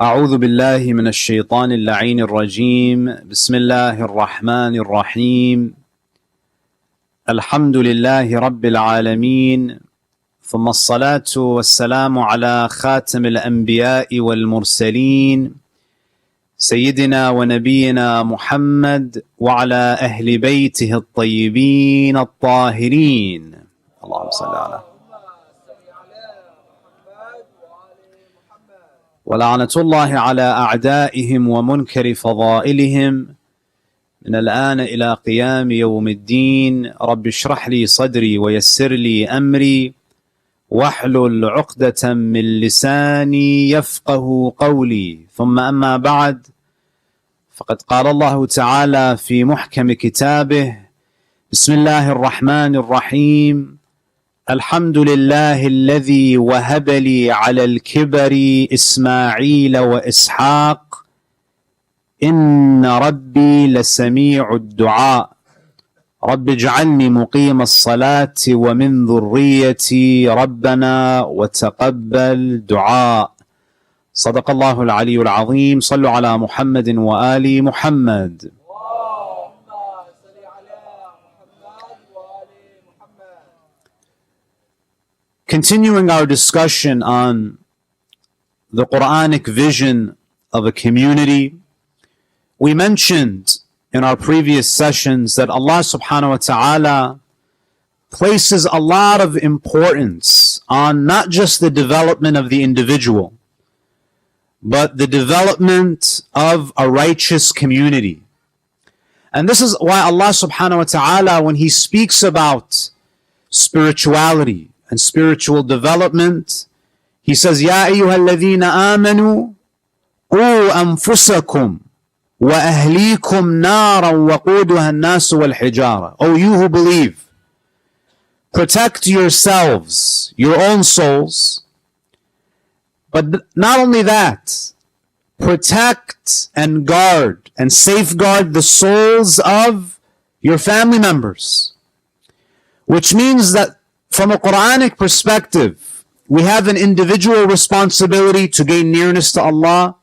أعوذ بالله من الشيطان اللعين الرجيم. بسم الله الرحمن الرحيم. الحمد لله رب العالمين، ثم الصلاة والسلام على خاتم الأنبياء والمرسلين سيدنا ونبينا محمد وعلى أهل بيته الطيبين الطاهرين. اللهم صل على ولعنة الله على أعدائهم ومنكر فضائلهم من الآن إلى قيام يوم الدين. رب اشرح لي صدري ويسر لي أمري واحلل عقدة من لساني يفقه قولي. ثم أما بعد، فقد قال الله تعالى في محكم كتابه: بسم الله الرحمن الرحيم. الحمد لله الذي وهب لي على الكبر إسماعيل وإسحاق إن ربي لسميع الدعاء رب اجعلني مقيم الصلاة ومن ذريتي ربنا وتقبل دعاء. صدق الله العلي العظيم. صلوا على محمد وآل محمد. Continuing our discussion on the Quranic vision of a community, we mentioned in our previous sessions that Allah subhanahu wa ta'ala places a lot of importance on not just the development of the individual, but the development of a righteous community. And this is why Allah subhanahu wa ta'ala, when He speaks about spirituality and spiritual development, He says, Ya ayyuhalladhina amanu qu anfusakum wa ahlikum naran waquduha an-nas wal hijara. O you who believe, protect yourselves, your own souls, but not only that, protect and guard and safeguard the souls of your family members. Which means that from a Quranic perspective, we have an individual responsibility to gain nearness to Allah.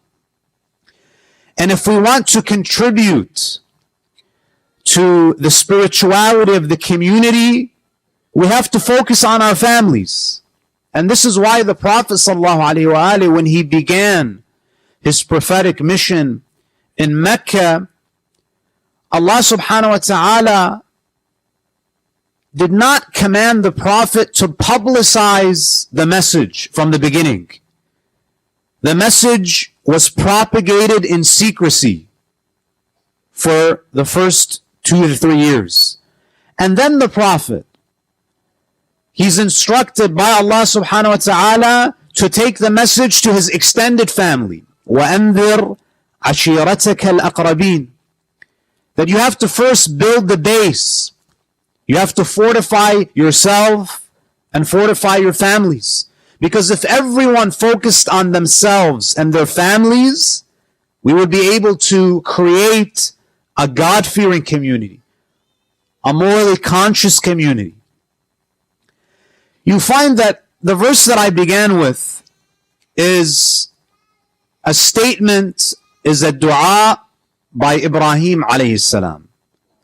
And if we want to contribute to the spirituality of the community, we have to focus on our families. And this is why the Prophet ﷺ, when he began his prophetic mission in Mecca, Allah subhanahu wa ta'ala did not command the Prophet to publicize the message from the beginning. The message was propagated in secrecy for the first 2 to 3 years. And then the Prophet, he's instructed by Allah subhanahu wa ta'ala to take the message to his extended family. وَأَنذِرْ عَشِيرَتَكَ الْأَقْرَبِينَ. That you have to first build the base. You have to fortify yourself and fortify your families. Because if everyone focused on themselves and their families, we would be able to create a God-fearing community, a morally conscious community. You find that the verse that I began with is a statement, is a dua by Ibrahim alayhi salam,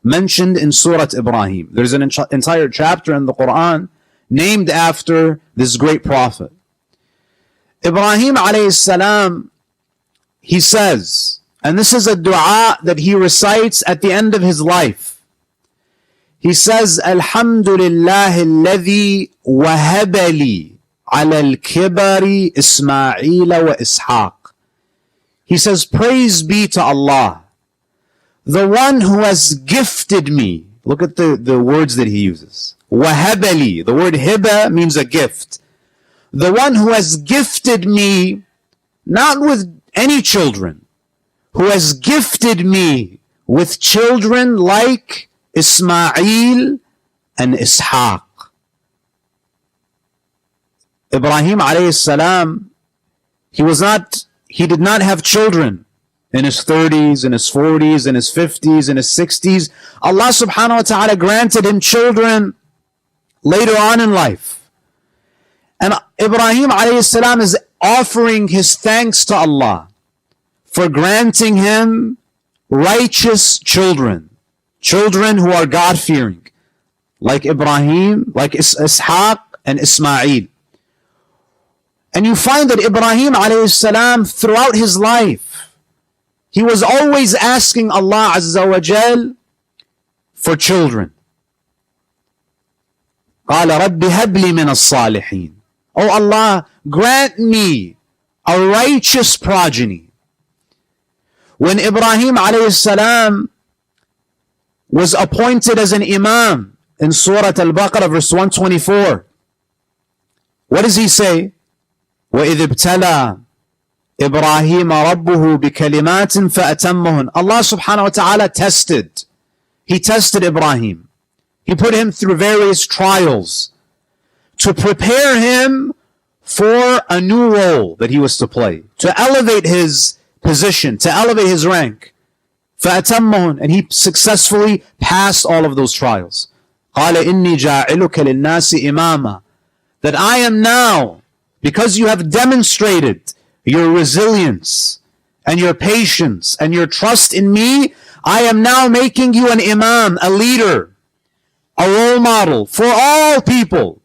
mentioned in Surah Ibrahim. There's an entire chapter in the Quran named after this great prophet. Ibrahim alayhi salam, he says, and this is a dua that he recites at the end of his life. He says, Alhamdulillahi alladhi wahabali ala al-kibari Ismaila wa Ishaq. He says, praise be to Allah, the one who has gifted me. Look at the words that he uses. Wahabali. The word hiba means a gift. The one who has gifted me, not with any children, who has gifted me with children like Ismail and Ishaq. Ibrahim alayhi salam, he did not have children in his 30s, in his 40s, in his 50s, in his 60s. Allah subhanahu wa ta'ala granted him children later on in life. And Ibrahim alayhi salam is offering his thanks to Allah for granting him righteous children, children who are God-fearing, like Ibrahim, like Ishaq and Ismail. And you find that Ibrahim alayhi salam, throughout his life, he was always asking Allah Azza wa Jal for children. قال رب هب لي من الصالحين. Oh Allah, grant me a righteous progeny. When Ibrahim alayhi salam was appointed as an imam in Surah Al-Baqarah verse 124, what does he say? وَإِذِ ابْتَلَى إِبْرَاهِيمَ رَبُّهُ بِكَلِمَاتٍ فَأَتَمَّهُنْ. Allah subhanahu wa ta'ala tested. He tested Ibrahim. He put him through various trials to prepare him for a new role that he was to play, to elevate his position, to elevate his rank. فَأَتَمَّهُنْ. And he successfully passed all of those trials. قَالَ إِنِّي جَاعِلُكَ لِلنَّاسِ إِمَامًا. That I am now, because you have demonstrated your resilience and your patience and your trust in me, I am now making you an imam, a leader, a role model for all people.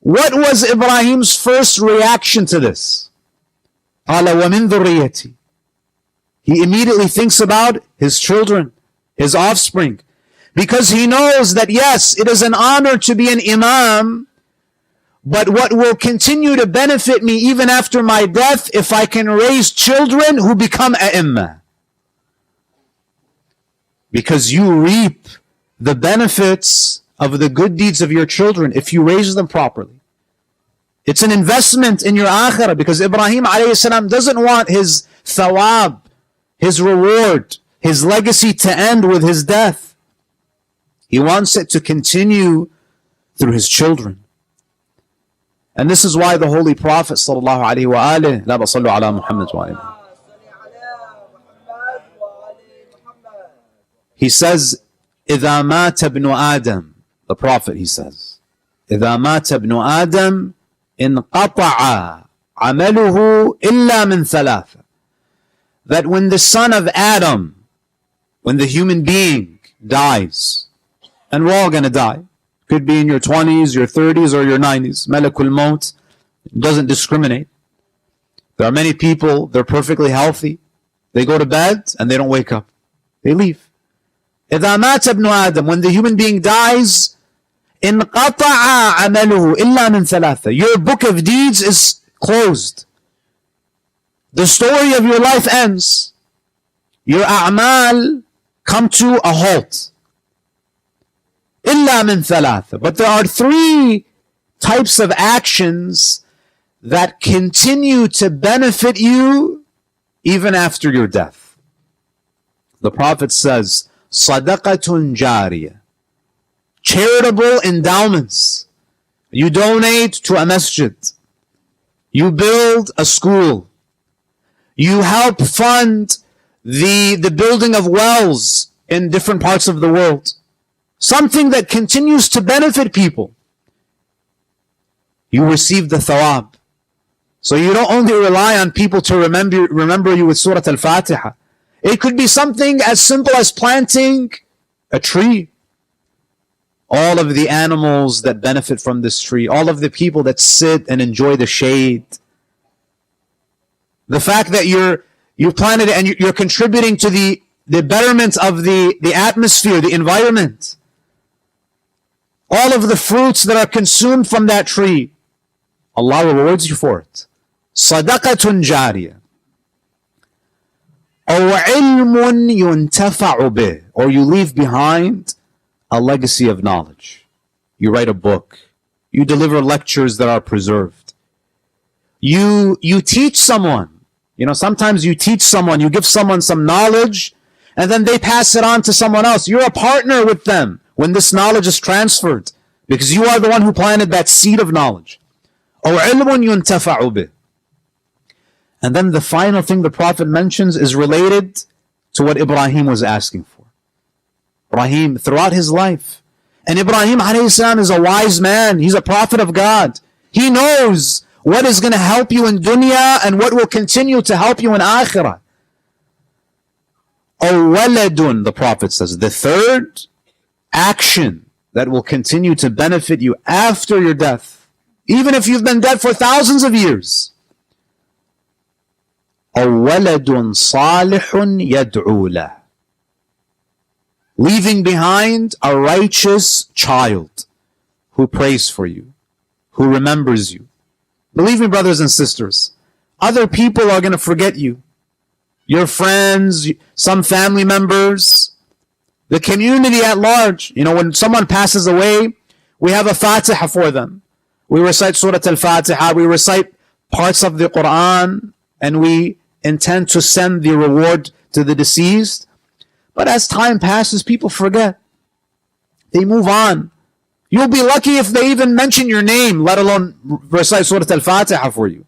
What was Ibrahim's first reaction to this? قَالَ وَمِن ذُرِّيَّتِي. He immediately thinks about his children, his offspring, because he knows that yes, it is an honor to be an imam, but what will continue to benefit me even after my death if I can raise children who become a'imma. Because you reap the benefits of the good deeds of your children if you raise them properly. It's an investment in your akhirah, because Ibrahim alayhi salam doesn't want his thawab, his reward, his legacy to end with his death. He wants it to continue through his children. And this is why the Holy Prophet sallallahu alaihi wasallam, la basallu ala Muhammad wa alihi, he says, إِذَا مَاتَ ابْنُ آدَمَ. The Prophet, he says, إِذَا مَاتَ ابْنُ آدَمَ انقطع عمله إلا من ثلاثة. That when the son of Adam, when the human being dies, and we're all going to die, could be in your 20s, your 30s, or your 90s, Malakul Maut doesn't discriminate. There are many people, they're perfectly healthy, they go to bed and they don't wake up, they leave. إذا مات ابن آدم, when the human being dies, انقطع عمله إلا من ثلاثة. Your book of deeds is closed. The story of your life ends. Your a'mal come to a halt. إلا من ثلاثة. But there are three types of actions that continue to benefit you even after your death. The Prophet says, صدقة جارية. Charitable endowments. You donate to a masjid. You build a school. You help fund the building of wells in different parts of the world. Something that continues to benefit people. You receive the thawab. So you don't only rely on people to remember you with Surah Al-Fatiha. It could be something as simple as planting a tree. All of the animals that benefit from this tree, all of the people that sit and enjoy the shade. The fact that you planted it and you're contributing to the betterment of the atmosphere, the environment. All of the fruits that are consumed from that tree, Allah rewards you for it. Sadaqatun jariyah. Or ilmun yuntafa'u bih. Or you leave behind a legacy of knowledge. You write a book. You deliver lectures that are preserved. You teach someone. You know, sometimes you teach someone, you give someone some knowledge, and then they pass it on to someone else. You're a partner with them when this knowledge is transferred, because you are the one who planted that seed of knowledge. Or ilmun yuntafa'u bih. And then the final thing the Prophet mentions is related to what Ibrahim was asking for. Ibrahim, throughout his life. And Ibrahim alayhi salam is a wise man. He's a prophet of God. He knows what is going to help you in dunya and what will continue to help you in akhirah. Waladun, the Prophet says, the third action that will continue to benefit you after your death, even if you've been dead for thousands of years. Waladun salihun yad'u lah. Leaving behind a righteous child who prays for you, who remembers you. Believe me, brothers and sisters, other people are going to forget you. Your friends, some family members, the community at large. You know, when someone passes away, we have a Fatemah for them. We recite Surah Al-Fatiha, we recite parts of the Quran, and we intend to send the reward to the deceased. But as time passes, people forget. They move on. You'll be lucky if they even mention your name, let alone recite Surah Al-Fatiha for you.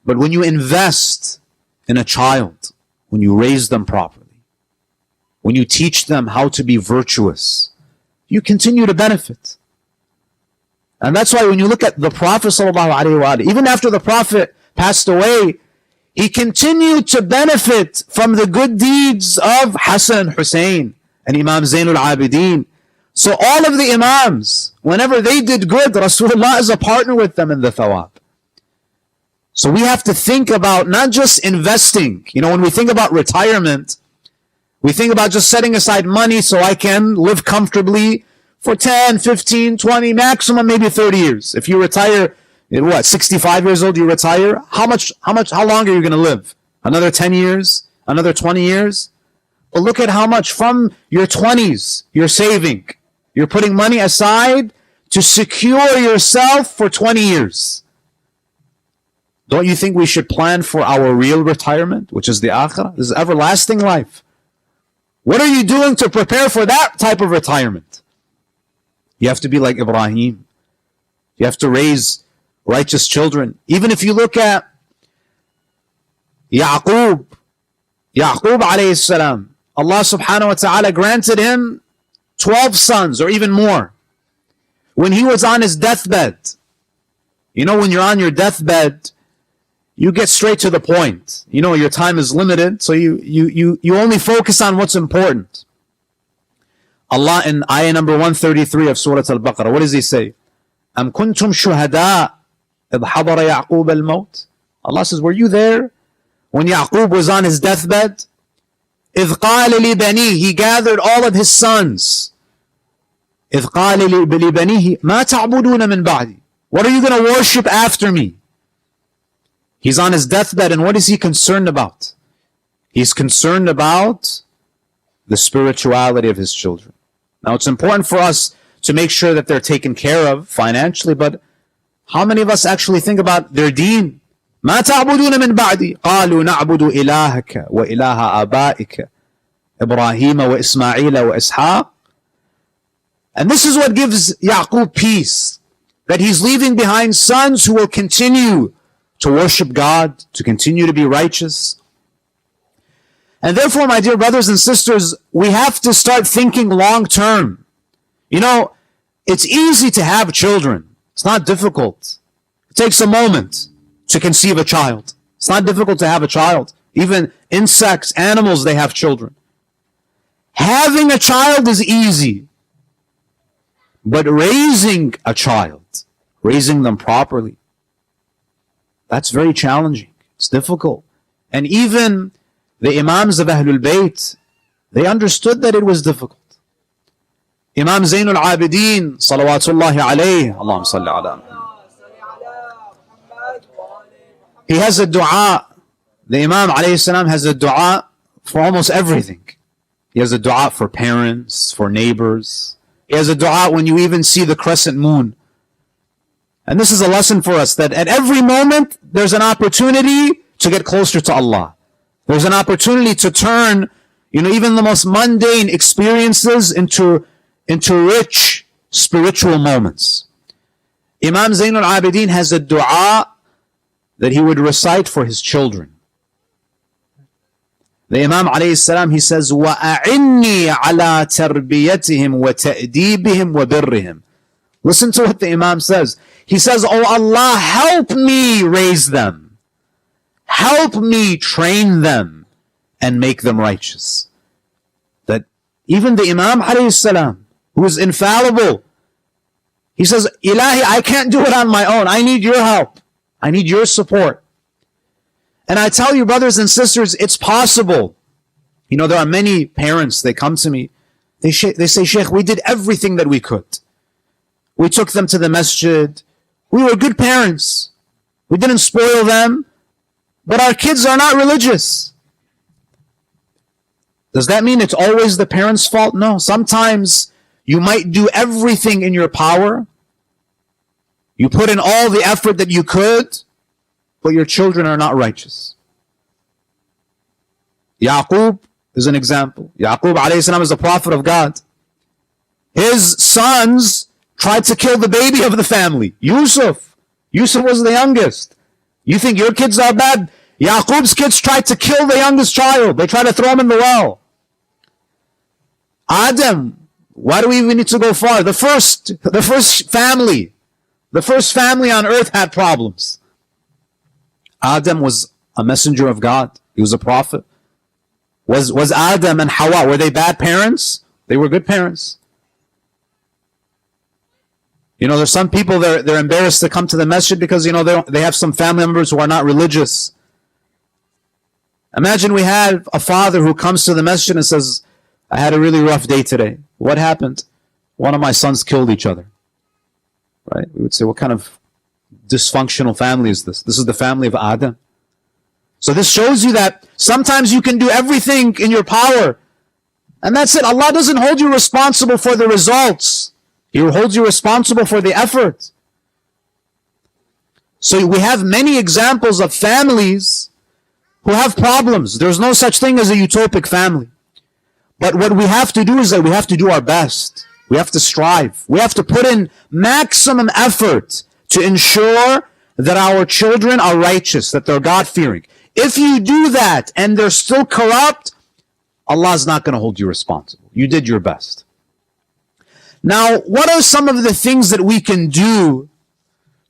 But when you invest in a child, when you raise them properly, when you teach them how to be virtuous, you continue to benefit. And that's why when you look at the Prophet ﷺ, even after the Prophet passed away, he continued to benefit from the good deeds of Hassan and Hussein and Imam Zainul Abidin. So all of the Imams, whenever they did good, Rasulullah is a partner with them in the thawab. So we have to think about not just investing. You know, when we think about retirement, we think about just setting aside money so I can live comfortably for 10, 15, 20, maximum maybe 30 years. If you retire, 65 years old, you retire, how long are you going to live? Another 10 years? Another 20 years? But look at how much from your 20s you're saving. You're putting money aside to secure yourself for 20 years. Don't you think we should plan for our real retirement, which is the akhirah? This is everlasting life. What are you doing to prepare for that type of retirement? You have to be like Ibrahim. You have to raise righteous children. Even if you look at Yaqub alayhi salam, Allah subhanahu wa ta'ala granted him 12 sons or even more. When he was on his deathbed, you know, when you're on your deathbed, you get straight to the point. You know, your time is limited, so you only focus on what's important. Allah in ayah number 133 of Surah Al-Baqarah, what does he say? Am kuntum shuhada idh hadara Ya'qub al-maut? Allah says, were you there when Ya'qub was on his deathbed? إذ قال لبنيه, he gathered all of his sons. إذ قال لبنيه ما تعبدون من بعدي? What are you going to worship after me? He's on his deathbed, and what is he concerned about? He's concerned about the spirituality of his children. Now, it's important for us to make sure that they're taken care of financially, but how many of us actually think about their deen? ما تعبدون من بعدي قالوا نعبد إلهك وإله آبائك إبراهيم وإسماعيل وإسحاق. And this is what gives Yaqub peace, that he's leaving behind sons who will continue to worship God, to continue to be righteous. And therefore, my dear brothers and sisters, we have to start thinking long term. You know, it's easy to have children. It's not difficult. It takes a moment to conceive a child. It's not difficult to have a child. Even insects, animals, they have children. Having a child is easy. But raising a child, raising them properly, that's very challenging. It's difficult. And even the Imams of Ahlul Bayt, they understood that it was difficult. Imam Zainul Abidin, salawatullahi alayhi, Allahumma salli ala Muhammad. He has a dua. The Imam alayhi salam has a dua for almost everything. He has a dua for parents, for neighbors. He has a dua when you even see the crescent moon. And this is a lesson for us, that at every moment, there's an opportunity to get closer to Allah. There's an opportunity to turn, even the most mundane experiences into rich spiritual moments. Imam Zainul Abidin has a dua that he would recite for his children. The Imam alayhi salam, he says, وَأَعِنِّي عَلَى تَرْبِيَتِهِمْ وَتَأْدِيبِهِمْ وَبِرِّهِمْ Listen to what the Imam says. He says, "Oh Allah, help me raise them. Help me train them and make them righteous." That even the Imam alayhi salam, who is infallible, he says, "Ilahi, I can't do it on my own. I need your help. I need your support." And I tell you, brothers and sisters, it's possible. You know, there are many parents, they come to me, they say, "Shaykh, we did everything that we could. We took them to the masjid. We were good parents. We didn't spoil them, but our kids are not religious." Does that mean it's always the parents' fault? No. Sometimes you might do everything in your power. You put in all the effort that you could, but your children are not righteous. Yaqub is an example. Yaqub alayhi salam is the prophet of God. His sons tried to kill the baby of the family, Yusuf. Yusuf was the youngest. You think your kids are bad? Yaqub's kids tried to kill the youngest child. They tried to throw him in the well. Adam, why do we even need to go far? The first family on earth had problems. Adam was a messenger of God. He was a prophet. Was Adam and Hawa, were they bad parents? They were good parents. You know, there's some people, they're embarrassed to come to the masjid because, you know, they have some family members who are not religious. Imagine we have a father who comes to the masjid and says, "I had a really rough day today." What happened? One of my sons killed each other. Right? We would say, what kind of dysfunctional family is this? This is the family of Adam. So this shows you that sometimes you can do everything in your power, and that's it. Allah doesn't hold you responsible for the results. He holds you responsible for the effort. So we have many examples of families who have problems. There's no such thing as a utopic family. But what we have to do is that we have to do our best. We have to strive. We have to put in maximum effort to ensure that our children are righteous, that they're God-fearing. If you do that and they're still corrupt, Allah is not going to hold you responsible. You did your best. Now, what are some of the things that we can do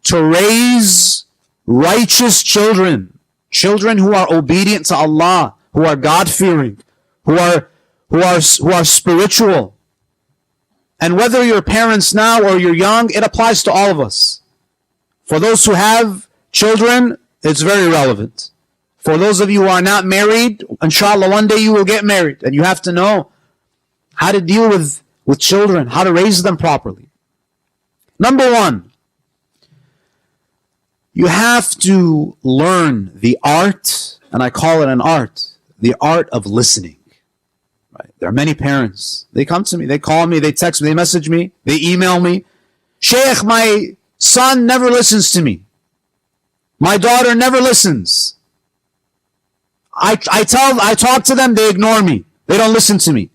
to raise righteous children? Children who are obedient to Allah, who are God-fearing, who are spiritual. And whether you're parents now or you're young, it applies to all of us. For those who have children, it's very relevant. For those of you who are not married, inshallah, one day you will get married, and you have to know how to deal with children, how to raise them properly. Number one, you have to learn the art, and I call it an art, the art of listening. Right? There are many parents. They come to me, they call me, they text me, they message me, they email me. "Shaykh, my son never listens to me. My daughter never listens. I talk to them, they ignore me. They don't listen to me."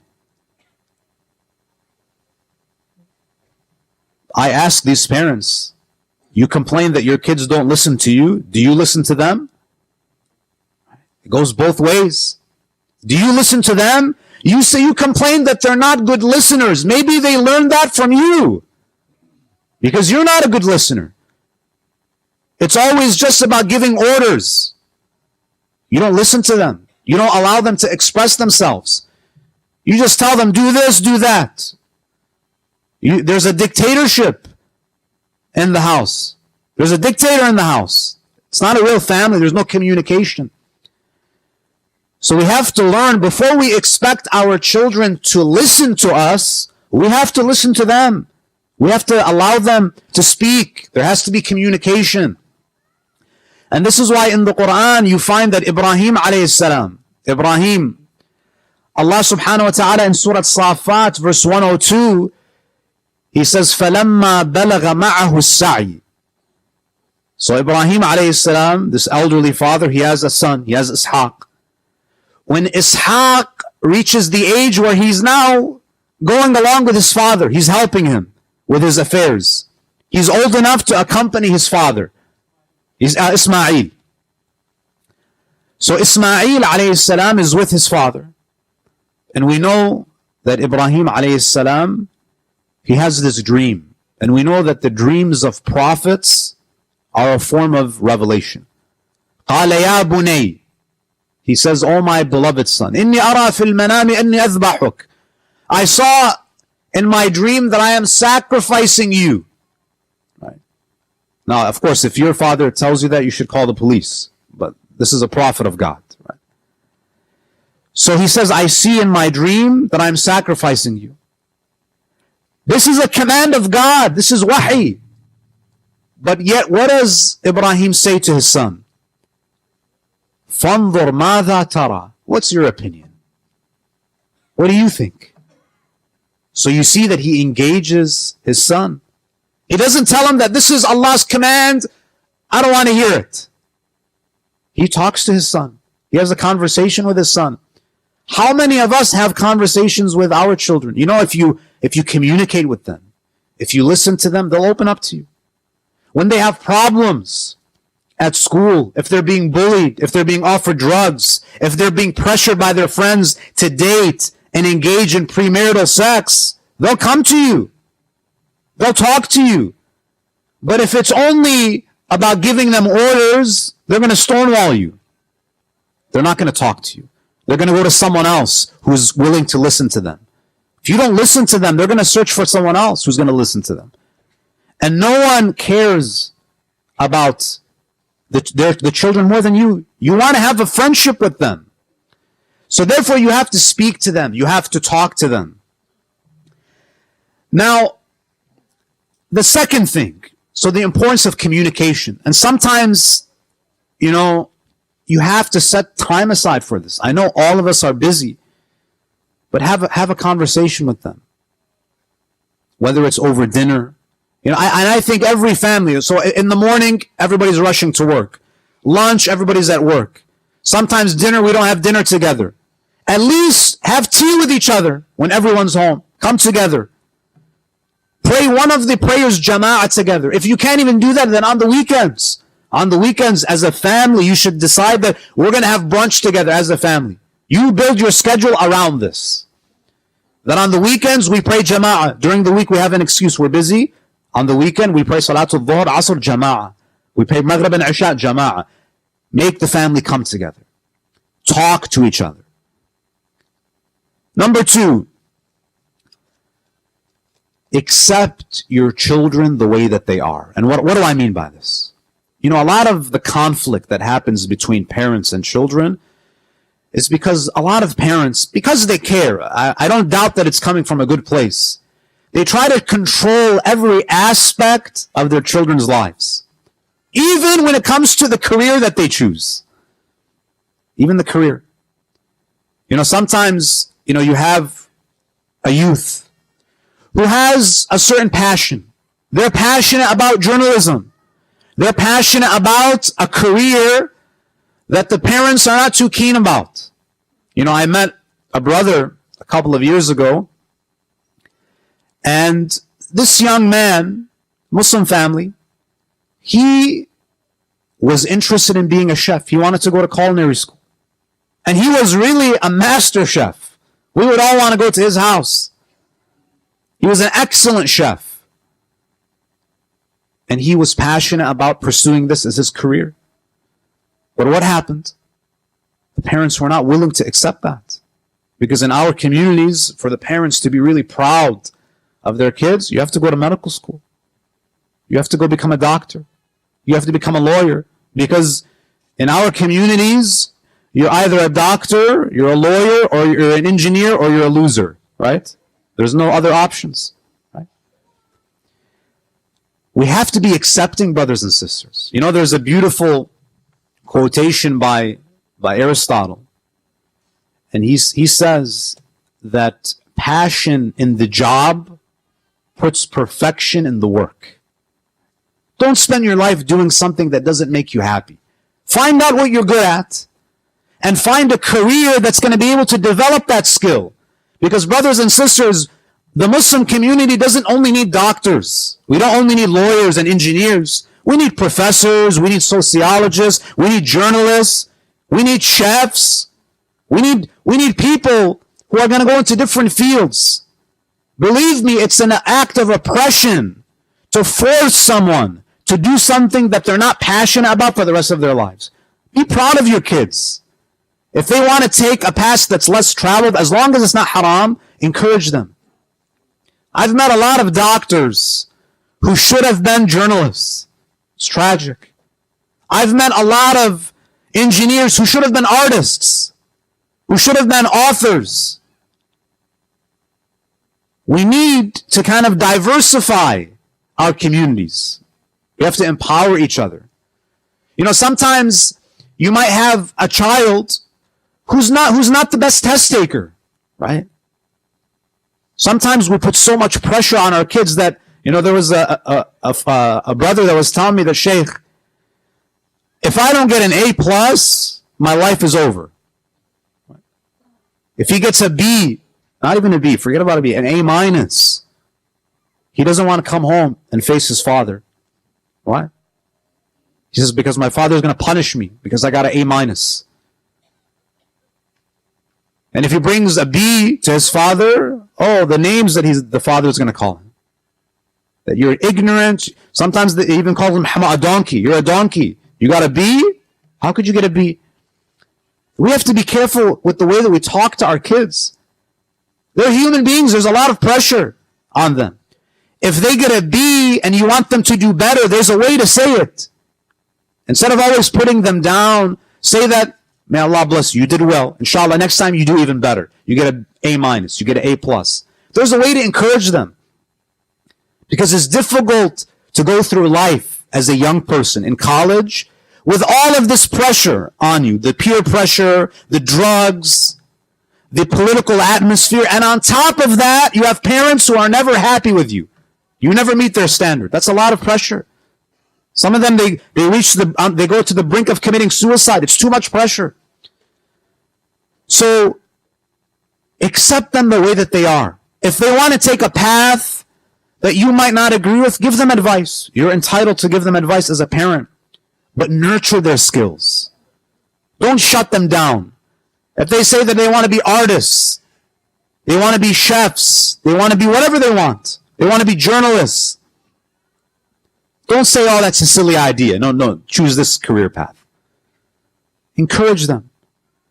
I ask these parents, you complain that your kids don't listen to you. Do you listen to them? It goes both ways. Do you listen to them? You say you complain that they're not good listeners. Maybe they learned that from you, because you're not a good listener. It's always just about giving orders. You don't listen to them. You don't allow them to express themselves. You just tell them, do this, do that. There's a dictatorship in the house. There's a dictator in the house. It's not a real family. There's no communication. So we have to learn, before we expect our children to listen to us, we have to listen to them. We have to allow them to speak. There has to be communication. And this is why in the Quran you find that Ibrahim alayhi salam, Allah subhanahu wa ta'ala in Surah Safat verse 102, He says, فَلَمَّا بَلَغَ مَعَهُ السَّعْيِ. So Ibrahim alayhi salam, this elderly father, he has a son, he has Ishaq. When Ishaq reaches the age where he's now going along with his father, he's helping him with his affairs. He's old enough to accompany his father. He's Ismail. So Ismail alayhi salam is with his father. And we know that Ibrahim alayhi salam, he has this dream. And we know that the dreams of prophets are a form of revelation. قَالَ يَا بُنَيْ, he says, "O my beloved son, إِنِّي أَرَى فِي الْمَنَامِ أَنِّي أَذْبَحُكَ, I saw in my dream that I am sacrificing you." Right? Now, of course, if your father tells you that, you should call the police. But this is a prophet of God. Right? So he says, "I see in my dream that I'm sacrificing you." This is a command of God. This is wahi. But yet, what does Ibrahim say to his son? فَانظُرْ مَاذَا تَرَى. What's your opinion? What do you think? So you see that he engages his son. He doesn't tell him that this is Allah's command, I don't want to hear it. He talks to his son. He has a conversation with his son. How many of us have conversations with our children? You know, if you communicate with them, if you listen to them, they'll open up to you. When they have problems at school, if they're being bullied, if they're being offered drugs, if they're being pressured by their friends to date and engage in premarital sex, they'll come to you. They'll talk to you. But if it's only about giving them orders, they're going to stonewall you. They're not going to talk to you. They're going to go to someone else who's willing to listen to them. If you don't listen to them, they're going to search for someone else who's going to listen to them. And no one cares about the children more than you. You want to have a friendship with them. So therefore, you have to speak to them. You have to talk to them. Now, the second thing, so the importance of communication. And sometimes, you know, you have to set time aside for this. I know all of us are busy, but have a conversation with them. Whether it's over dinner. You know, I think every family, so in the morning, everybody's rushing to work. Lunch, everybody's at work. Sometimes dinner, we don't have dinner together. At least have tea with each other when everyone's home. Come together. Pray one of the prayers jama'ah together. If you can't even do that, then on the weekends. On the weekends, as a family, you should decide that we're going to have brunch together as a family. You build your schedule around this. That on the weekends, we pray jama'ah. During the week, we have an excuse. We're busy. On the weekend, we pray Salatul Dhuhr, Asr, Jama'ah. We pray Maghrib and Isha, Jama'ah. Make the family come together. Talk to each other. Number 2, accept your children the way that they are. And what do I mean by this? You know, a lot of the conflict that happens between parents and children is because a lot of parents, because they care, I don't doubt that it's coming from a good place. They try to control every aspect of their children's lives. Even when it comes to the career that they choose. Even the career. You know, sometimes, you know, you have a youth who has a certain passion. They're passionate about journalism. They're passionate about a career that the parents are not too keen about. You know, I met a brother a couple of years ago, and this young man, Muslim family, he was interested in being a chef. He wanted to go to culinary school. And he was really a master chef. We would all want to go to his house. He was an excellent chef. And he was passionate about pursuing this as his career. But what happened? The parents were not willing to accept that. Because in our communities, for the parents to be really proud of their kids, you have to go to medical school. You have to go become a doctor. You have to become a lawyer. Because in our communities, you're either a doctor, you're a lawyer, or you're an engineer, or you're a loser, right? There's no other options, right? We have to be accepting, brothers and sisters. You know, there's a beautiful quotation by Aristotle. And he says that passion in the job puts perfection in the work. Don't spend your life doing something that doesn't make you happy. Find out what you're good at and find a career that's going to be able to develop that skill. Because brothers and sisters, the Muslim community doesn't only need doctors. We don't only need lawyers and engineers. We need professors, we need sociologists, we need journalists, we need chefs. We need people who are going to go into different fields. Believe me, it's an act of oppression to force someone to do something that they're not passionate about for the rest of their lives. Be proud of your kids. If they want to take a path that's less traveled, as long as it's not haram, encourage them. I've met a lot of doctors who should have been journalists. It's tragic. I've met a lot of engineers who should have been artists, who should have been authors. We need to kind of diversify our communities. We have to empower each other. You know, sometimes you might have a child who's not the best test taker, right? Sometimes we put so much pressure on our kids that, you know, there was a brother that was telling me that, Shaykh, if I don't get an A plus, my life is over. If he gets a B, not even a B, forget about a B, an A minus, he doesn't want to come home and face his father. Why? He says, because my father's going to punish me because I got an A minus. And if he brings a B to his father, oh, the names that the father is going to call him. That you're ignorant. Sometimes they even call him a donkey. You're a donkey. You got a B? How could you get a B? We have to be careful with the way that we talk to our kids. They're human beings. There's a lot of pressure on them. If they get a B and you want them to do better, there's a way to say it. Instead of always putting them down, say that, may Allah bless you, you did well. Inshallah, next time you do even better. You get an A minus, you get an A plus. There's a way to encourage them. Because it's difficult to go through life as a young person in college with all of this pressure on you. The peer pressure, the drugs, the political atmosphere. And on top of that, you have parents who are never happy with you. You never meet their standard. That's a lot of pressure. Some of them, they go to the brink of committing suicide. It's too much pressure. So, accept them the way that they are. If they want to take a path that you might not agree with, give them advice. You're entitled to give them advice as a parent. But nurture their skills. Don't shut them down. If they say that they want to be artists, they want to be chefs, they want to be whatever they want. They want to be journalists. Don't say, oh, that's a silly idea. No, choose this career path. Encourage them.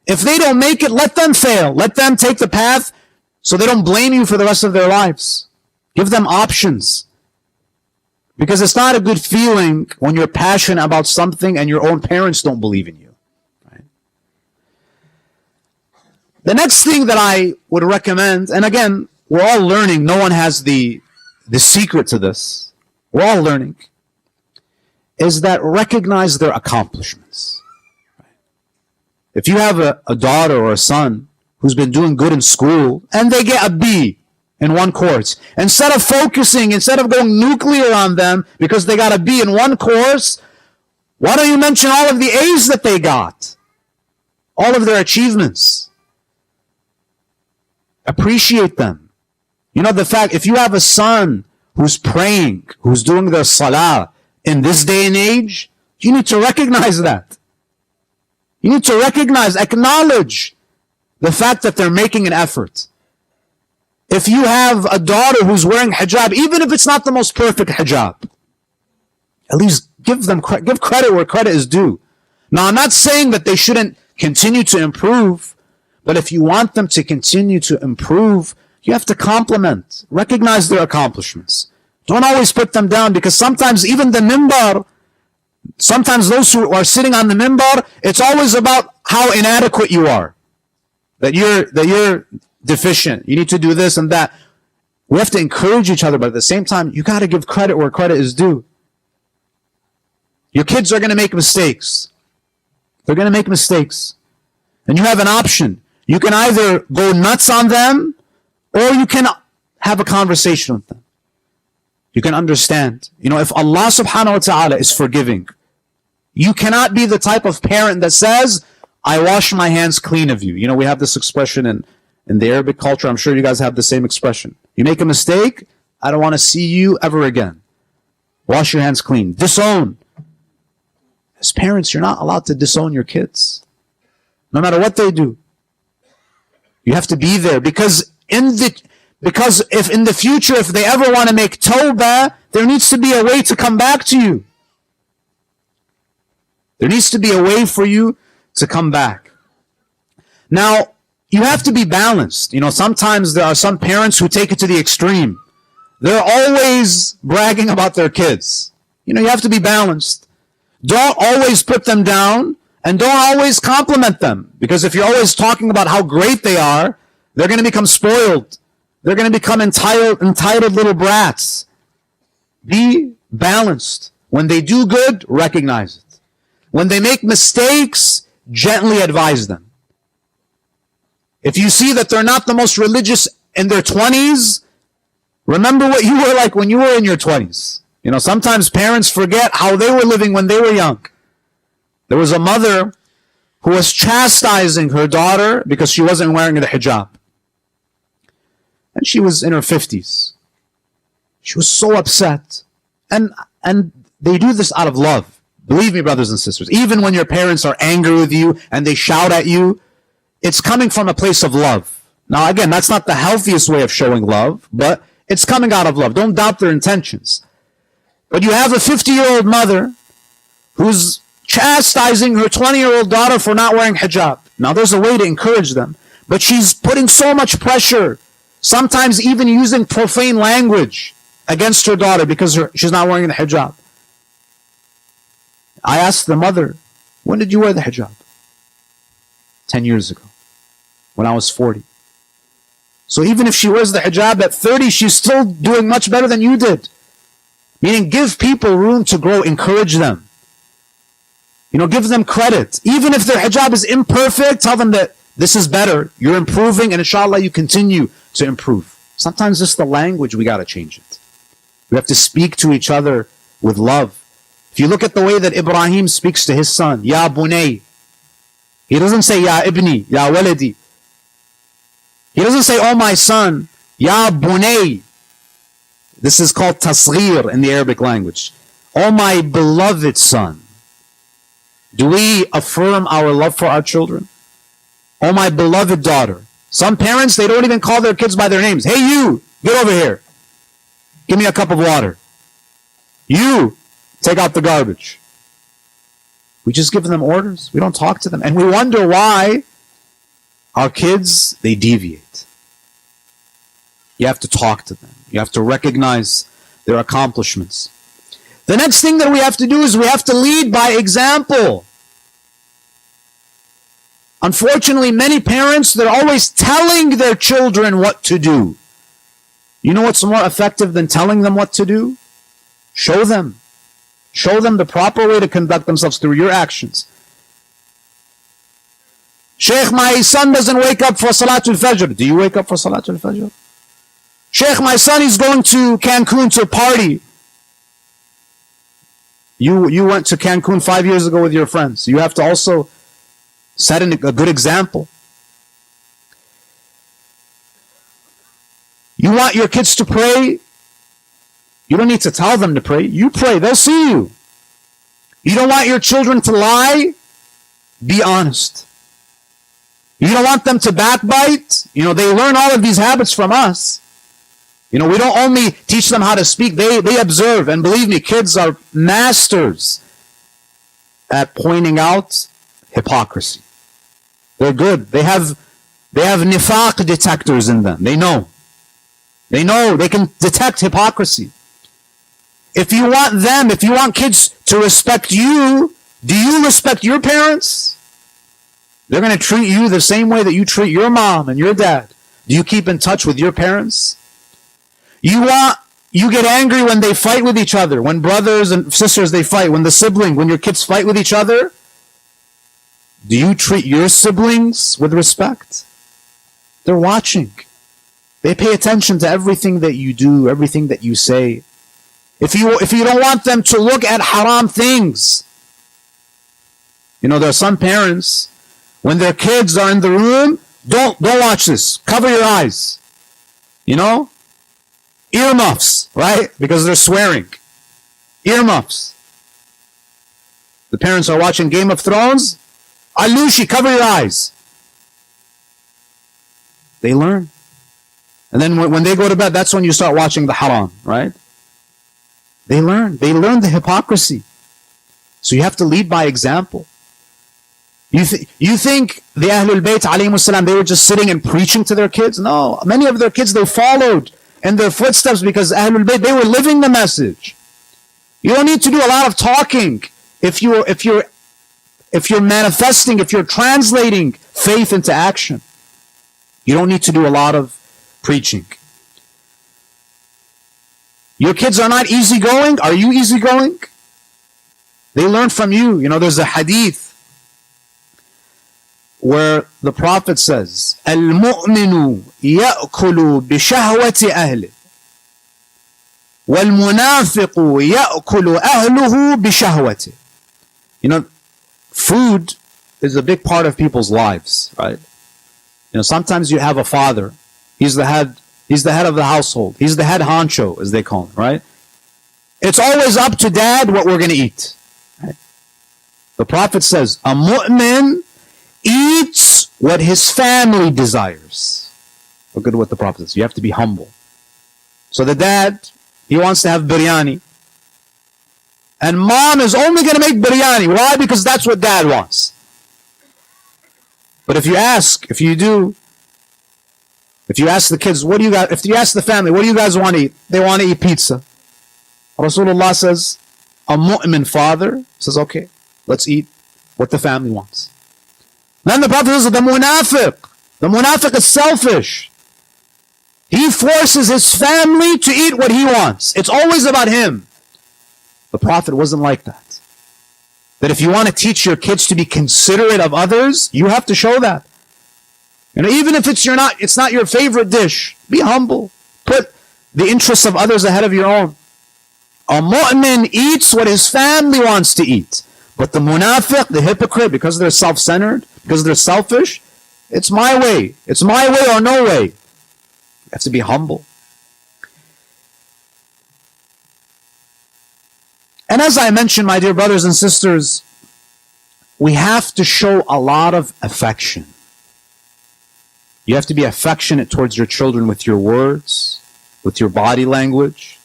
If they don't make it, let them fail. Let them take the path so they don't blame you for the rest of their lives. Give them options. Because it's not a good feeling when you're passionate about something and your own parents don't believe in you. Right? The next thing that I would recommend, and again, we're all learning. No one has the secret to this. We're all learning. Is that recognize their accomplishments. If you have a daughter or a son who's been doing good in school and they get a B in one course, instead of going nuclear on them because they got a B in one course, why don't you mention all of the A's that they got? All of their achievements. Appreciate them. You know, the fact, if you have a son who's praying, who's doing their salah, in this day and age, you need to recognize that. You need to acknowledge the fact that they're making an effort. If you have a daughter who's wearing hijab, even if it's not the most perfect hijab, at least give credit where credit is due. Now, I'm not saying that they shouldn't continue to improve, but if you want them to continue to improve, you have to compliment, recognize their accomplishments. Don't always put them down, because sometimes even the minbar, sometimes those who are sitting on the minbar, it's always about how inadequate you are. That you're deficient. You need to do this and that. We have to encourage each other, but at the same time, you got to give credit where credit is due. Your kids are going to make mistakes. They're going to make mistakes. And you have an option. You can either go nuts on them, or you can have a conversation with them. You can understand. You know, if Allah subhanahu wa ta'ala is forgiving, you cannot be the type of parent that says, I wash my hands clean of you. You know, we have this expression in the Arabic culture. I'm sure you guys have the same expression. You make a mistake, I don't want to see you ever again. Wash your hands clean. Disown. As parents, you're not allowed to disown your kids. No matter what they do. You have to be there, because Because if in the future, if they ever want to make tawbah, there needs to be a way to come back to you. There needs to be a way for you to come back. Now, you have to be balanced. Sometimes there are some parents who take it to the extreme. They're always bragging about their kids. You have to be balanced. Don't always put them down, and don't always compliment them. Because if you're always talking about how great they are, they're going to become spoiled. They're going to become entitled little brats. Be balanced. When they do good, recognize it. When they make mistakes, gently advise them. If you see that they're not the most religious in their 20s, remember what you were like when you were in your 20s. Sometimes parents forget how they were living when they were young. There was a mother who was chastising her daughter because she wasn't wearing the hijab. And she was in her 50s. She was so upset. And they do this out of love. Believe me, brothers and sisters, even when your parents are angry with you and they shout at you, it's coming from a place of love. Now, again, that's not the healthiest way of showing love, but it's coming out of love. Don't doubt their intentions. But you have a 50-year-old mother who's chastising her 20-year-old daughter for not wearing hijab. Now, there's a way to encourage them, but she's putting so much pressure, sometimes even using profane language against her daughter because she's not wearing the hijab. I asked the mother, when did you wear the hijab? 10 years ago, when I was 40. So even if she wears the hijab at 30, she's still doing much better than you did. Meaning, give people room to grow, encourage them. Give them credit. Even if their hijab is imperfect, tell them that this is better. You're improving, and inshallah, you continue to improve. Sometimes it's the language, we got to change it. We have to speak to each other with love. If you look at the way that Ibrahim speaks to his son, Ya Bunay, he doesn't say Ya Ibni, Ya Waladi. He doesn't say, oh my son, Ya Bunay. This is called tasghir in the Arabic language. Oh my beloved son. Do we affirm our love for our children? Oh my beloved daughter. Some parents, they don't even call their kids by their names. Hey you, get over here. Give me a cup of water. You, take out the garbage. We just give them orders. We don't talk to them. And we wonder why our kids, they deviate. You have to talk to them. You have to recognize their accomplishments. The next thing that we have to do is we have to lead by example. Unfortunately, many parents, they're always telling their children what to do. You know what's more effective than telling them what to do? Show them. Show them the proper way to conduct themselves through your actions. Shaykh, my son doesn't wake up for Salatul Fajr. Do you wake up for Salatul Fajr? Shaykh, my son is going to Cancun to party. You went to Cancun 5 years ago with your friends. You have to also set a good example. You want your kids to pray? You don't need to tell them to pray. You pray. They'll see you. You don't want your children to lie? Be honest. You don't want them to backbite? They learn all of these habits from us. We don't only teach them how to speak, they observe. And believe me, kids are masters at pointing out hypocrisy. They're good. They have nifaq detectors in them. They know. They can detect hypocrisy. If you want kids to respect you, do you respect your parents? They're going to treat you the same way that you treat your mom and your dad. Do you keep in touch with your parents? You get angry when they fight with each other, when brothers and sisters they fight, when your kids fight with each other. Do you treat your siblings with respect? They're watching. They pay attention to everything that you do, everything that you say. If you don't want them to look at haram things, there are some parents, when their kids are in the room, don't watch this. Cover your eyes. Earmuffs, right? Because they're swearing. Earmuffs. The parents are watching Game of Thrones. Alushi, cover your eyes. They learn. And then when they go to bed, that's when you start watching the haram, right? They learn the hypocrisy. So you have to lead by example. You think the Ahlul Bayt alayhimus salam, they were just sitting and preaching to their kids? No, many of their kids, they followed in their footsteps because Ahlul Bayt, they were living the message. You don't need to do a lot of talking if you're manifesting, if you're translating faith into action. You don't need to do a lot of preaching. Your kids are not easygoing. Are you easygoing? They learn from you. You know, there's a hadith where the Prophet says, "Al-mu'minu ya'kulu bishahwati ahli, wal-munafiqu ya'kulu ahluhu bishahwati." You know, food is a big part of people's lives, right? You know, sometimes you have a father. He's the head of the household. He's the head honcho, as they call him, right? It's always up to dad what we're going to eat. Right? The Prophet says, a mu'min eats what his family desires. Look at what the Prophet says. You have to be humble. So the dad, he wants to have biryani. And mom is only going to make biryani. Why? Because that's what dad wants. But if you ask the kids, what do you guys, if you ask the family, what do you guys want to eat? They want to eat pizza. Rasulullah says, a mu'min father says, okay, let's eat what the family wants. Then the Prophet says, the munafiq is selfish. He forces his family to eat what he wants. It's always about him. The Prophet wasn't like that. That if you want to teach your kids to be considerate of others, you have to show that. You know, even if it's not your favorite dish, be humble. Put the interests of others ahead of your own. A mu'min eats what his family wants to eat. But the munafiq, the hypocrite, because they're self-centered, because they're selfish, it's my way. It's my way or no way. You have to be humble. And as I mentioned, my dear brothers and sisters, we have to show a lot of affection. You have to be affectionate towards your children with your words, with your body language.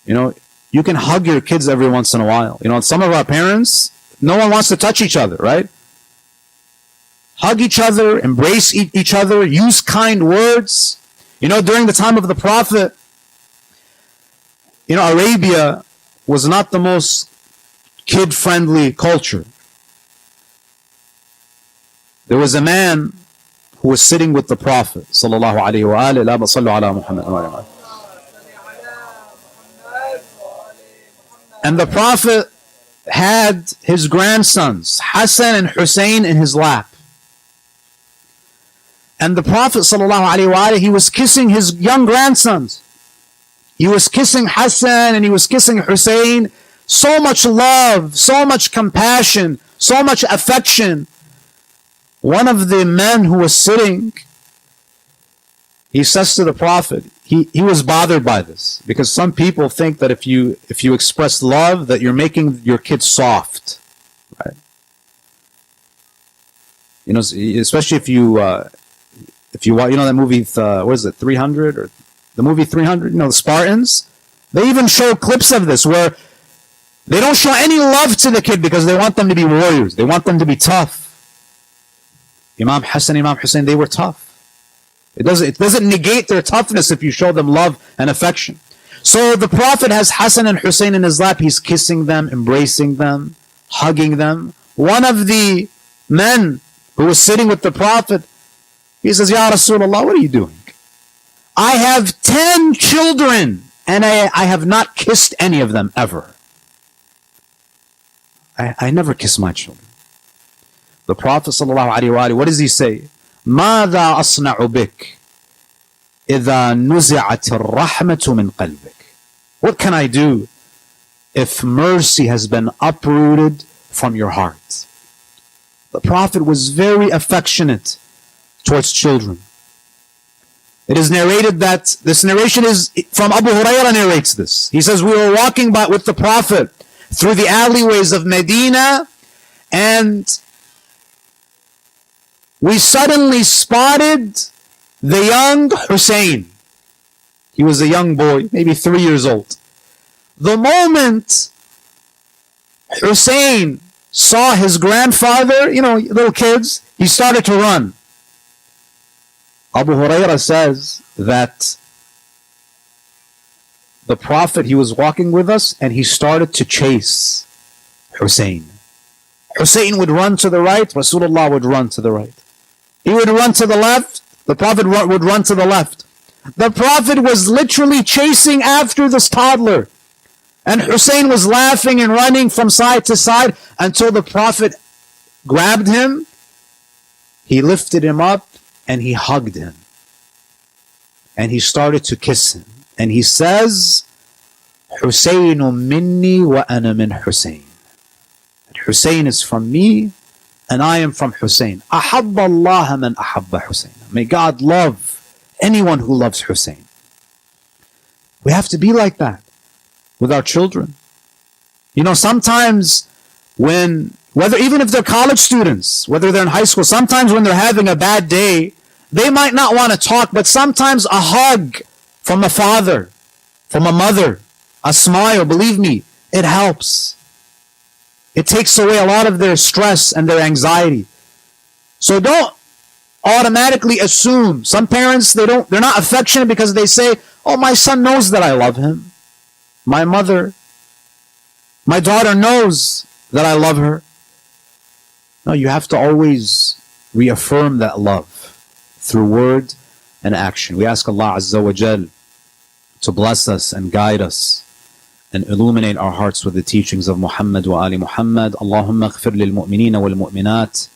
You know, you can hug your kids every once in a while. You know, some of our parents, no one wants to touch each other, right? Hug each other, embrace each other, use kind words. You know, during the time of the Prophet, you know, Arabia was not the most kid-friendly culture. There was a man who was sitting with the Prophet sallallahu alaihi wasallam, and the Prophet had his grandsons Hassan and Hussein in his lap. And the Prophet sallallahu alaihi wasallam, he was kissing his young grandsons. He was kissing Hassan and he was kissing Hussein. So much love, so much compassion, so much affection. One of the men who was sitting, he says to the Prophet, he was bothered by this, because some people think that if you express love, that you're making your kids soft, right? You know, especially if you you know that movie, what is it, 300, or the movie 300? You know, the Spartans. They even show clips of this where they don't show any love to the kid because they want them to be warriors. They want them to be tough. Imam Hassan, Imam Hussein, they were tough. It doesn't negate their toughness if you show them love and affection. So the Prophet has Hassan and Hussein in his lap. He's kissing them, embracing them, hugging them. One of the men who was sitting with the Prophet, he says, Ya Rasulullah, what are you doing? I have 10 children and I have not kissed any of them ever. I never kiss my children. The Prophet ﷺ, what does he say? ماذا أصنع بك إذا نزعت الرحمة من قلبك? What can I do if mercy has been uprooted from your heart? The Prophet was very affectionate towards children. It is narrated that, this narration is from Abu Hurairah narrates this. He says, we were walking with the Prophet through the alleyways of Medina, and we suddenly spotted the young Hussein. He was a young boy, maybe 3 years old. The moment Hussein saw his grandfather, little kids, he started to run. Abu Hurairah says that the Prophet, he was walking with us and he started to chase Hussein. Hussein would run to the right, Rasulullah would run to the right. He would run to the left, the Prophet would run to the left. The Prophet was literally chasing after this toddler. And Hussein was laughing and running from side to side until the Prophet grabbed him. He lifted him up and he hugged him. And he started to kiss him. And he says, Husseinu minni wa ana min Hussein. Hussein is from me and I am from Hussein. Ahabba Allah man ahabba Hussein. May God love anyone who loves Hussein. We have to be like that with our children. Sometimes even if they're college students, whether they're in high school, sometimes when they're having a bad day, they might not want to talk, but sometimes a hug from a father, from a mother, a smile, believe me, it helps. It takes away a lot of their stress and their anxiety. So don't automatically assume. Some parents, they're not affectionate because they say, oh, my son knows that I love him. My daughter knows that I love her. No, you have to always reaffirm that love through word and action. We ask Allah Azza wa Jal to bless us and guide us and illuminate our hearts with the teachings of Muhammad wa Ali Muhammad. Allahumma aghfir lil mu'minina wal mu'minat,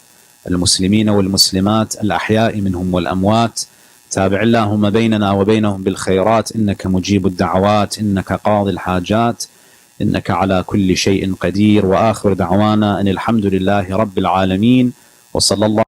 al muslimina wal muslimat, al ahya'i minhum wal amwat. تابع اللهم بيننا وبينهم بالخيرات إنك مجيب الدعوات إنك قاضي الحاجات إنك على كل شيء قدير وآخر دعوانا أن الحمد لله رب العالمين وصلى الله